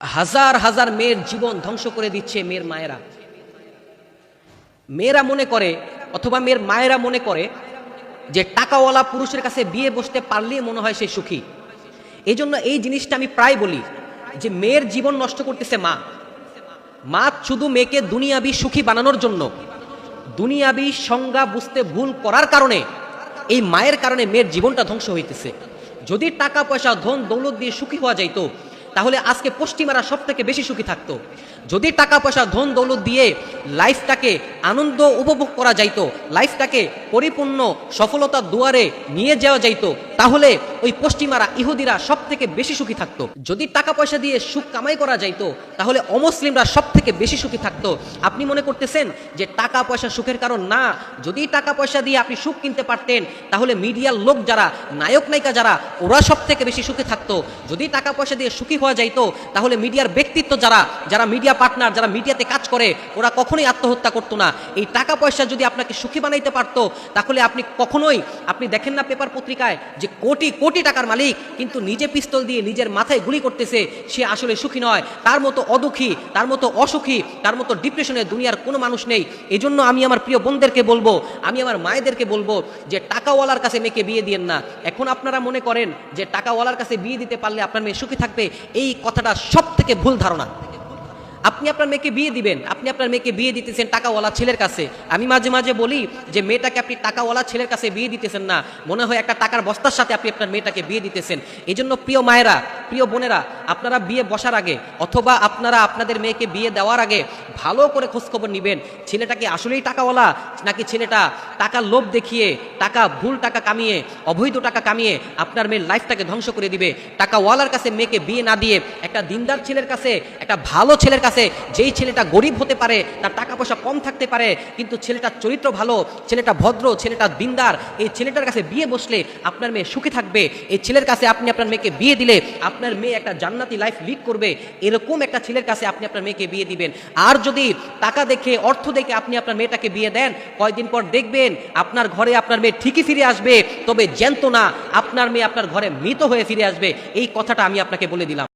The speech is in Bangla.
হাজার হাজার মেয়ের জীবন ধ্বংস করে দিচ্ছে মেয়ের মায়েরা। মেয়েরা মনে করে অথবা মেয়ের মায়েরা মনে করে যে টাকাওয়ালা পুরুষের কাছে বিয়ে বসতে পারলেই মনে হয় সে সুখী। এই জন্য এই জিনিসটা আমি প্রায় বলি যে মেয়ের জীবন নষ্ট করতেছে মা। মা শুধু মেয়েকে দুনিয়াবি সুখী বানানোর জন্য, দুনিয়াবি সংজ্ঞা বুঝতে ভুল করার কারণে, এই মায়ের কারণে মেয়ের জীবনটা ধ্বংস হইতেছে। যদি টাকা পয়সা ধন দৌলত দিয়ে সুখী হওয়া যাইতো তাহলে আজকে পশ্চিমারা সব থেকে বেশি সুখী থাকতো। যদি টাকা পয়সা ধন দৌলত দিয়ে লাইফটাকে আনন্দ উপভোগ করা যাইতো, লাইফটাকে পরিপূর্ণ সফলতার দুয়ারে নিয়ে যাওয়া যাইতো, তাহলে ওই পশ্চিমারা ইহুদিরা সব থেকে বেশি সুখী থাকতো। যদি টাকা পয়সা দিয়ে সুখ কামাই করা যাইতো তাহলে অমুসলিমরা সব থেকে বেশি সুখী থাকতো। আপনি মনে করতেছেন যে টাকা পয়সা সুখের কারণ না? যদি টাকা পয়সা দিয়ে আপনি সুখ কিনতে পারতেন তাহলে মিডিয়ার লোক যারা, নায়ক নায়িকা যারা, ওরা সব থেকে বেশি সুখী থাকতো। যদি টাকা পয়সা দিয়ে সুখী হওয়া যাইতো তাহলে মিডিয়ার ব্যক্তিত্ব যারা, যারা মিডিয়া পার্টনার, যারা মিডিয়াতে কাজ করে, ওরা কখনোই আত্মহত্যা করতো না। এই টাকা পয়সা যদি আপনাকে সুখী বানাইতে পারতো তাহলে আপনি কখনোই, আপনি দেখেন না পেপার পত্রিকায় যে কোটি কোটি টাকার মালিক কিন্তু নিজে পিস্তল দিয়ে নিজের মাথায় গুলি করতেছে, সে আসলে সুখী নয়। তার মতো অদুখী, তার মতো অসুখী, তার মতো ডিপ্রেশনে দুনিয়ার কোনো মানুষ নেই। এই জন্য আমি আমার প্রিয় বোনদেরকে বলবো, আমি আমার মায়েদেরকে বলবো যে টাকাওয়ালার কাছে মেয়েকে বিয়ে দিয়েন না। এখন আপনারা মনে করেন যে টাকাওয়ালার কাছে বিয়ে দিতে পারলে আপনার মেয়ে সুখী থাকবে, এই কথাটা সব থেকে ভুল ধারণা। আপনি আপনার মেয়েকে বিয়ে দিবেন, আপনি আপনার মেয়েকে বিয়ে দিতেছেন টাকাওয়ালা ছেলের কাছে। আমি মাঝে মাঝে বলি যে মেয়েটাকে আপনি টাকাওয়ালা ছেলের কাছে বিয়ে দিতেছেন না, মনে হয় একটা টাকার বস্তার সাথে আপনি আপনার মেয়েটাকে বিয়ে দিতেছেন। এই জন্য প্রিয় মায়েরা, প্রিয় বোনেরা, আপনারা বিয়ে বসার আগে অথবা আপনারা আপনাদের মেয়েকে বিয়ে দেওয়ার আগে ভালো করে খোঁজখবর নেবেন ছেলেটাকে আসলেই টাকাওয়ালা নাকি ছেলেটা টাকার লোভ দেখিয়ে, টাকা, ভুল টাকা কামিয়ে, অবৈধ টাকা কামিয়ে আপনার মেয়ের লাইফটাকে ধ্বংস করে দিবে। টাকাওয়ালার কাছে মেয়েকে বিয়ে না দিয়ে একটা দিনদার ছেলের কাছে, একটা ভালো ছেলের কাছে, যেই ছেলেটা গরিব হতে পারে, তার টাকা পয়সা কম থাকতে পারে, কিন্তু ছেলেটার চরিত্র ভালো, ছেলেটা ভদ্র, ছেলেটা দিনদার, এই ছেলেটার কাছে বিয়ে বসলে আপনার মেয়ে সুখী থাকবে। এই ছেলের কাছে আপনি আপনার মেয়েকে বিয়ে দিলে আপনার মেয়ে একটা জান্নাতি লাইফ লিড করবে। এরকম একটা ছেলের কাছে আপনি আপনার মেয়েকে বিয়ে দিবেন। আর যদি টাকা দেখে, অর্থ দেখে আপনি আপনার মেয়েটাকে বিয়ে দেন, কয়েকদিন পর দেখবেন আপনার ঘরে আপনার মেয়ে ঠিকই ফিরে আসবে, তবে জ্যান্ত না, আপনার মেয়ে আপনার ঘরে মৃত হয়ে ফিরে আসবে। এই কথাটা আমি আপনাকে বলে দিলাম।